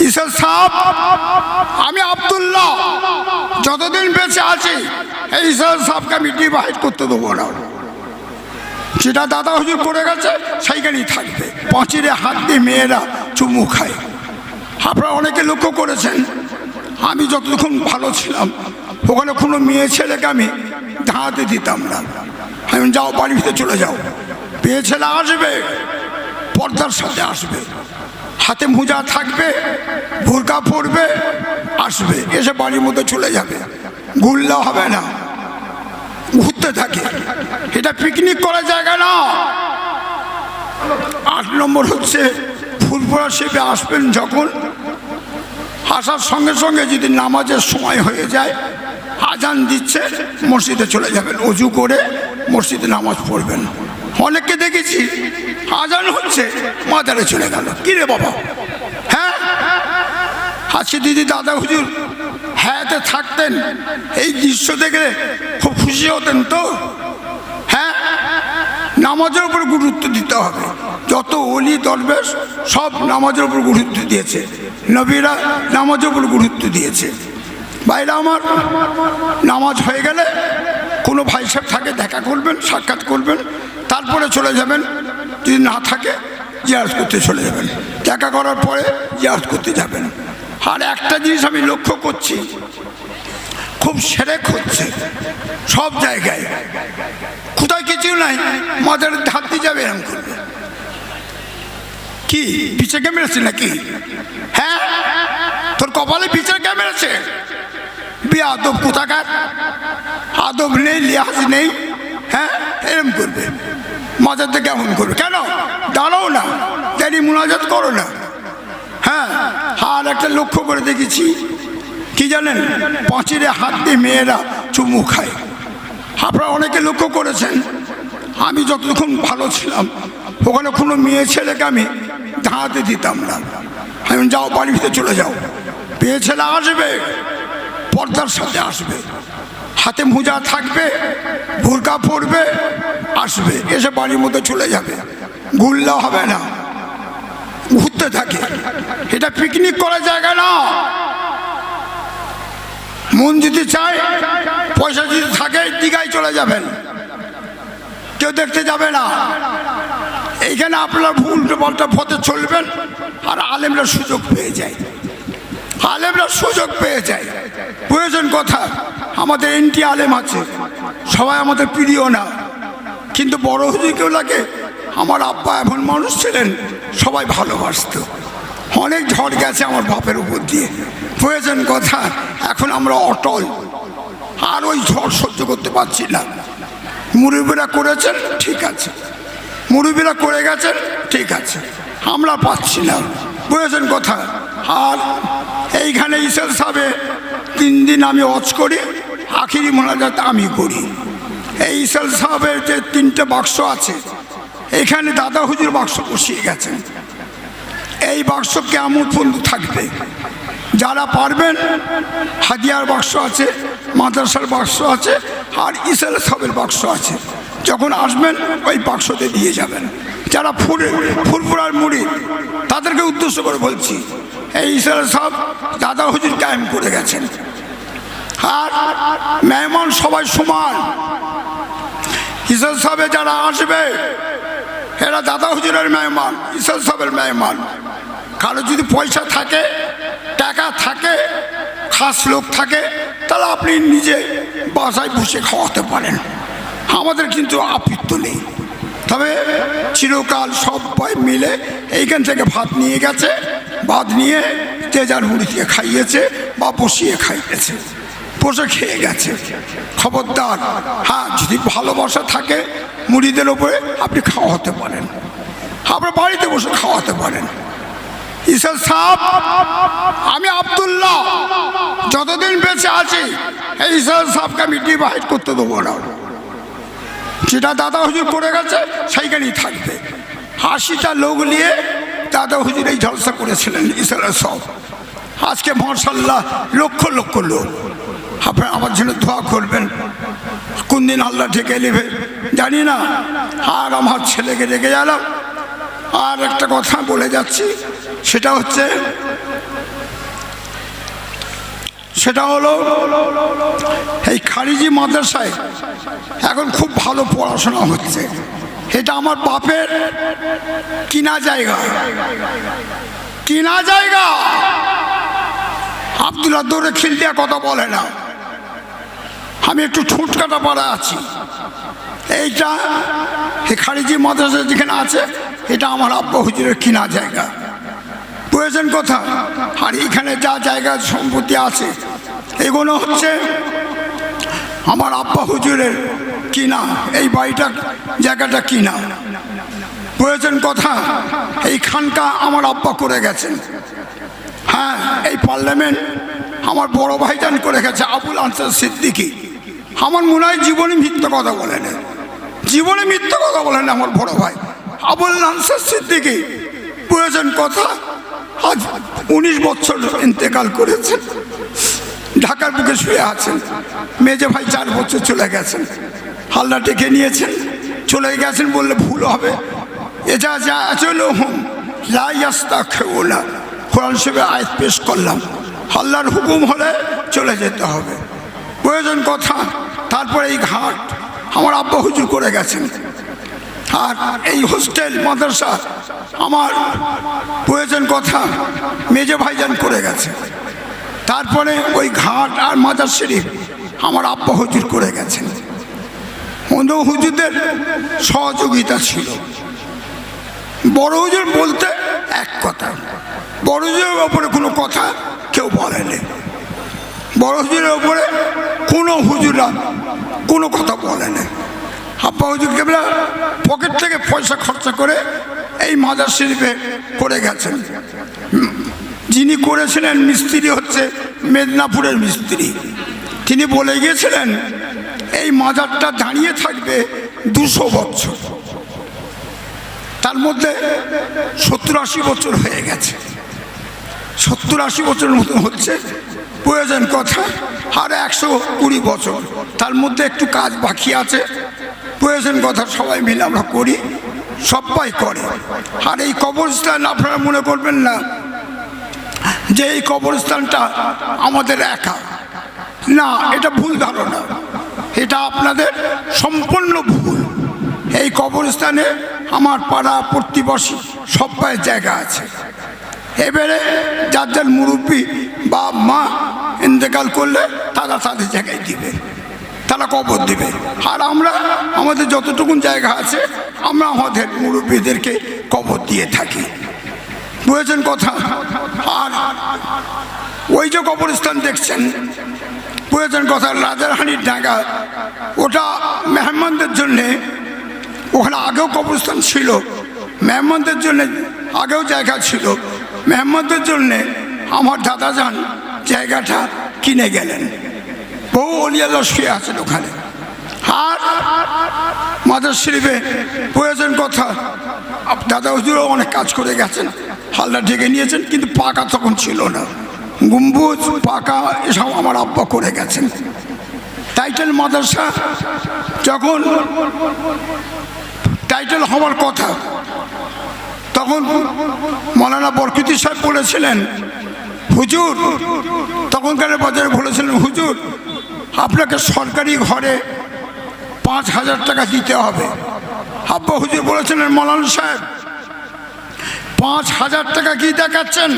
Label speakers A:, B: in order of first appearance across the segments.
A: Isle সাহেব, আমি আব্দুল্লাহ যতদিন বেঁচে আছি এই ইসল সাহেবকে আমি ডিভাইড করতে দেবো না। যেটা দাদা হুজুর করে গেছে সেইখানেই থাকবে। পাঁচিরে হাত দিয়ে মেয়েরা চুমু খায়। আপনারা অনেকে লক্ষ্য করেছেন, আমি যতক্ষণ ভালো ছিলাম ওখানে কোনো মেয়ে ছেলেকে আমি দাঁড়াতে দিতাম না। আমি যাও বাড়ির ভিতরে চলে যাও। মেয়ে ছেলে আসবে পর্দার সাথে আসবে, হাতে মোজা থাকবে, বোরকা পরবে, আসবে, এসে বাড়ির মধ্যে চলে যাবে। গুল্লা হবে না, ঘুরতে থাকে। এটা পিকনিক করার জায়গা না। 8 নম্বর হচ্ছে ফুরফুরা শিবে আসবেন যখন, আসার সঙ্গে সঙ্গে যদি নামাজের সময় হয়ে যায়, আজান দিচ্ছে, মসজিদে চলে যাবেন, অজু করে মসজিদে নামাজ পড়বেন। অনেককে দেখেছি আজান হচ্ছে মাজারে চলে গেল। কি রে বাবা? হ্যাঁ, আজকে দিদি দাদা হুজুর হ্যাঁতে থাকতেন, এই দৃশ্য দেখে খুব খুশি হতেন তো। হ্যাঁ, নামাজের উপর গুরুত্ব দিতে হবে। যত ওলি দরবেশ সব নামাজের উপর গুরুত্ব দিয়েছে, নবীরা নামাজের উপর গুরুত্ব দিয়েছে। বাইরে আমার নামাজ হয়ে গেলে কোনো ভাই সাহেব থাকে দেখা করবেন, সাক্ষাৎ করবেন, তারপরে চলে যাবেন। যদি না থাকে জিয়ারত করতে চলে যাবেন, দেখা করার পরে জিয়ারত করতে যাবেন। আর একটা জিনিস আমি লক্ষ্য করছি, খুব সেরেক হচ্ছে সব জায়গায়। কোথায় কিছু নাই, মাজারের ধার দিয়ে যাবে এরকম করবে। কি পিছে কে মেরেছে নাকি? হ্যাঁ, তোর কপালে পিছে কে মেরেছে? বেয়াদব কোথাকার, আদব নেই, লিহাজ নেই। হ্যাঁ, এরকম করবে। মাজারটা কেমন করবে? কেন দাঁড়াও না, দাঁড়িয়ে মুনাজাত করো না। হ্যাঁ, আর একটা লক্ষ্য করে দেখেছি, কি জানেন, পাঁচিরে হাত দিয়ে মেয়েরা চুমু খায়। আপনারা অনেকে লক্ষ্য করেছেন, আমি যতক্ষণ ভালো ছিলাম ওখানে কোনো মেয়ে ছেলেকে আমি দাঁড়াতে দিতাম না। আমি যাও বাড়ির ভিতরে চলে যাও। মেয়ে ছেলে আসবে পর্দার সাথে আসবে, হাতে মোজা থাকবে, বোরকা পরবে, আসবে, এসে বাড়ির মধ্যে চলে যাবে। গুল্লা হবে না, ঘুরতে থাকে। এটা পিকনিক করার জায়গা না। মন যদি চায়, পয়সা যদি থাকে, দীঘায় চলে যাবেন, কেউ দেখতে যাবে না। এইখানে আপনার উল্টো পাল্টা পথে চলবেন, আর আলেমরা সুযোগ পেয়ে যায়, আলেমরা সুযোগ পেয়ে যায়। প্রয়োজন কথা, আমাদের এনটি আলেম আছে, সবাই আমাদের প্রিয় না, কিন্তু বড় হুজুরকেও লাগে। আমার আব্বা এমন মানুষ ছিলেন, সবাই ভালোবাসত। অনেক ঝড় গেছে আমার বাপের উপর দিয়ে। প্রয়োজন কথা, এখন আমরা অটল, আর ওই ঝড় সহ্য করতে পারছি না। মুরব্বীরা করেছেন ঠিক আছে, মুরব্বীরা করে গেছেন ঠিক আছে, আমরা পাচ্ছি না। প্রয়োজন কথা। আর এইখানে ইসল সাহেবে 3 দিন আমি ওয়াজ করি, আখিরি মোনাজাত আমি করি। এই ইসল সাহেবের যে 3টে বাক্স আছে, এখানে দাদা হুজুর বাক্স বসিয়ে গেছেন। এই বাক্স কেমন পর্যন্ত থাকবে। যারা পারবেন, হাদিয়ার বাক্স আছে, মাদ্রাসার বাক্স আছে, আর ইসল সাহেবের বাক্স আছে। যখন আসবেন ওই বাক্সতে দিয়ে যাবেন। যারা ফুরফুরার মুরিদ তাদেরকে উদ্দেশ্য করে বলছি, এই ইসল সাহেব দাদা হুজুর কায়েম করে গেছেন। আর মেহমান সবাই সমান। ইসল সাহেবে যারা আসবে এরা দাদা হুজুরের মেহমান, ইসল সাহেবের মেহমান। কারো যদি পয়সা থাকে, টাকা থাকে, খাস লোক থাকে, তাহলে আপনি নিজে বাসায় বসে খাওয়াতে পারেন, আমাদের কিন্তু আপত্তি নেই। তবে চিরকাল সবাই মিলে এইখান থেকে ভাত নিয়ে গেছে, ভাত নিয়ে তেজার মুড়ি দিয়ে খাইয়েছে বা বসিয়ে খাইয়েছে, বসে খেয়ে গেছে। খবরদার, হ্যাঁ, যদি ভালোবাসা থাকে মুড়িদের ওপরে আপনি খাওয়াতে পারেন, আপনার বাড়িতে বসে খাওয়াতে পারেন। ইসল সাহেব, আমি আব্দুল্লাহ যতদিন বেঁচে আছি এই ইসল সাহেবকে আমি ডিভাইড করতে দেবো না। যেটা দাদা হুজুর করে গেছে সেইখানেই থাকবে। 80টা লোক নিয়ে দাদা হুজুর এই জলসা করেছিলেন ইসল সাহেব। আজকে মাশাআল্লাহ লক্ষ লক্ষ লোক। আপনারা আমার জন্য দোয়া করবেন, কোন দিন আল্লাহ ঢেকে নেবে জানি না। আর আমার ছেলেকে রেখে গেলাম। আর একটা কথা বলে যাচ্ছি, সেটা হচ্ছে সেটা হলো এই খারিজি মাদ্রাসায় এখন খুব ভালো পড়াশোনা হচ্ছে। এটা আমার বাপের কিনা জায়গা, কিনা জায়গা। আব্দুল্লাহ দৌড়ে খিল দিয়া কথা বলে না, আমি একটু ঠুটকাটা পাড়া আছি। এইটা এই খারিজি মাদ্রাসা যেখানে আছে এটা আমার আব্বা হুজুরের কিনা জায়গা, বুঝেছেন কথা। আর এখানে যা জায়গা সম্পত্তি আছে এগুলো হচ্ছে আমার আব্বা হুজুরের কিনা। এই বাড়িটা জায়গাটা কিনা, বুঝেছেন কথা। এই খানকা আমার আব্বা করে গেছেন। হ্যাঁ, এই পার্লামেন্ট আমার বড় ভাইজান করে গেছে আবুল আনসার সিদ্দিকী। আমার মনে হয় জীবনে মিথ্যা কথা বলেন, জীবনে মিথ্যা কথা বলেন আমার বড় ভাই আবুল আনসার সিদ্দিকী, বুঝেছেন কথা। আজ 19 বছর ইন্তেকাল করেছেন, ঢাকার বুকে শুয়ে আছেন। মেজে ভাই 4 বছর চলে গেছেন, হাল্লা ডেকে নিয়েছেন, চলে গেছেন বললে ভুল হবে। এটা যা চলো হুম লাইয়াস্তা খেও না, কোরআন শরীফে আয়াত পেশ করলাম, আল্লাহর হুকুম হলে চলে যেতে হবে, বুঝেছেন কথা। তারপরে এই ঘাট আমার আব্বা হুজুর করে গেছেন। আর এই হোস্টেল মাদ্রাসা আমার, বুঝেছেন কথা, মেজে ভাইজান করে গেছে। তারপরে ওই ঘাট আর মাজার শরীফ আমার আব্বা হুজুর করে গেছেন। অন্য হুজুরদের সহযোগিতা ছিল। বড় হুজুর বলতে এক কথা, বড় হুজুরের ওপরে কোনো কথা কেউ বলেনি। বড় হুজুরের ওপরে কোনো হুজুরা কোনো কথা বলেনি। আব্বা হুজুর কেবলা পকেট থেকে পয়সা খরচা করে এই মাজার শরীফে করে গেছেন। যিনি করেছিলেন মিস্ত্রি হচ্ছে মেদিনীপুরের মিস্ত্রি। তিনি বলে গিয়েছিলেন এই মাজারটা দাঁড়িয়ে থাকবে 200 বছর। তার মধ্যে 70-80 বছর হয়ে গেছে, 70-80 বছর মতো হচ্ছে, প্রয়োজন কথা। আর 120 বছর, তার মধ্যে একটু কাজ বাকি আছে, প্রয়োজন কথা। সবাই মিলে আমরা করি, সবাই করে। আর এই কবরস্থান আপনারা মনে করবেন না যে এই কবরস্থানটা আমাদের একা, না, এটা ভুল ধারণা, এটা আপনাদের সম্পূর্ণ ভুল। এই কবরস্থানে আমার পাড়া প্রতিবেশী সবাই জায়গা আছে। এবারে যার যার মুরব্বী বা মা ইন্তেকাল করলে তারা তাদের জায়গায় দিবে, তারা কবর দিবে। আর আমরা আমাদের যতটুকু জায়গা আছে আমরা আমাদের মুরব্বীদেরকে কবর দিয়ে থাকি, বুঝেছেন কথা। আর ওই যে কবরস্থান দেখছেন, বুঝেছেন কথা, রাজারহানির ডাঙ্গা, ওটা মেহমানদের জন্যে, ওখানে আগেও কবরস্থান ছিল, মেহমানদের জন্য আগেও জায়গা ছিল। মেহমানদের জন্যে আমার দাদা যান জায়গাটা কিনে গেলেন, বহু অলিয়াল্লাহ শুয়ে আছেন ওখানে। আর মাজার শরীফে, বুঝেছেন কথা, দাদা হুজুরও অনেক কাজ করে গেছেন, হালটা ঢেকে নিয়েছেন, কিন্তু পাকা তখন ছিল না, গম্বুজ পাকা এসব আমার আব্বা করে গেছেন। টাইটেল মাদ্রাসা যখন টাইটেল হওয়ার কথা, তখন মৌলানা বরকতি সাহেব বলেছিলেন হুজুর, তখনকার বাজারে বলেছিলেন হুজুর আপনাকে সরকারি ঘরে 5,000 টাকা দিতে হবে। আব্বা হুজুর বলেছিলেন মৌলানা সাহেব 5,000 টাকা কি দেখাচ্ছেন,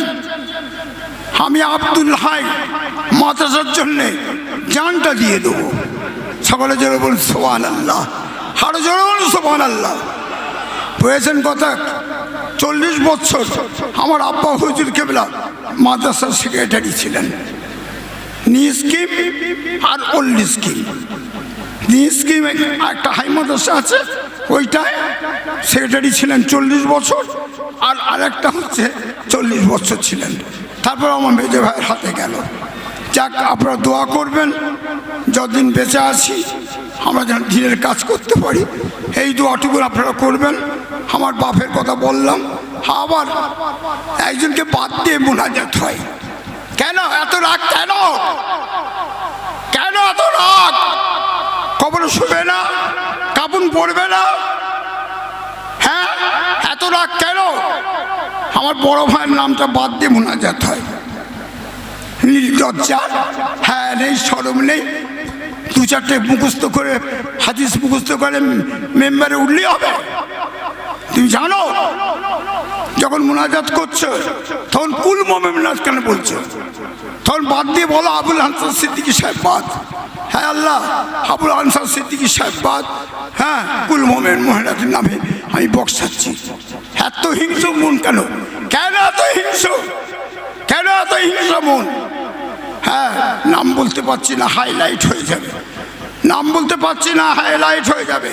A: আমি আব্দুল হাই মাদ্রাসার জন্যে জানটা দিয়ে দেবো। সকলে জোরে বলুন সুবহানাল্লাহ, আরো জোরে বলুন সুবহানাল্লাহ, বুঝেছেন কথা। 40 বছর আমার আব্বা হুজুর কেবলা মাদ্রাসার সেক্রেটারি ছিলেন, নিউ স্কিম আর ওল্ড স্কিম। নিউ স্কিম একটা হাই মাদ্রাসা আছে, ওইটায় সেক্রেটারি ছিলেন 40 বছর, আর আরেকটা হচ্ছে 40 বছর ছিলেন। তারপর আমার মেজে ভাইয়ের হাতে গেল। যাক, আপনারা দোয়া করবেন যতদিন বেঁচে আছি আমরা যেন দিনের কাজ করতে পারি, এই দোয়াটুকু আপনারা করবেন। আমার বাপের কথা বললাম, আবার একজনকে বাদ দিয়ে মোনাজাত হয়। কেন এত রাগ, কেন কেন এত রাগ? কবরে শুবে না, কাপুন পড়বে না, হ্যাঁ এত রাগ কেন? আমার বড় ভাইয়ের নামটা বাদ দিয়ে মোনাজাত হয়। নির্লজ্জা, হ্যাঁ নেই শরম নেই, দু চারটে মুখস্থ করে হাদিস মুখস্থ করে মেম্বারে উঠলেই হবে? তুমি জানো যখন মোনাজাত করছো তখন কুল মোমেনাত কেন বলছো? তখন বাদ দিয়ে বলো আবুল হাসান সিদ্দিকী সাহেব বাদ। হ্যাঁ আল্লাহ, আবুল হাসান সিদ্দিকী সাহেব বাদ। হ্যাঁ, কুল মোমেনাতের নামে আমি বক্সাচ্ছি। এত হিংস্র মন কেন? কেন এত হিংস্র? কেন এত হিংস্র মন? হ্যাঁ, নাম বলতে পারছি না, হাইলাইট হয়ে যাবে। নাম বলতে পারছি না, হাইলাইট হয়ে যাবে।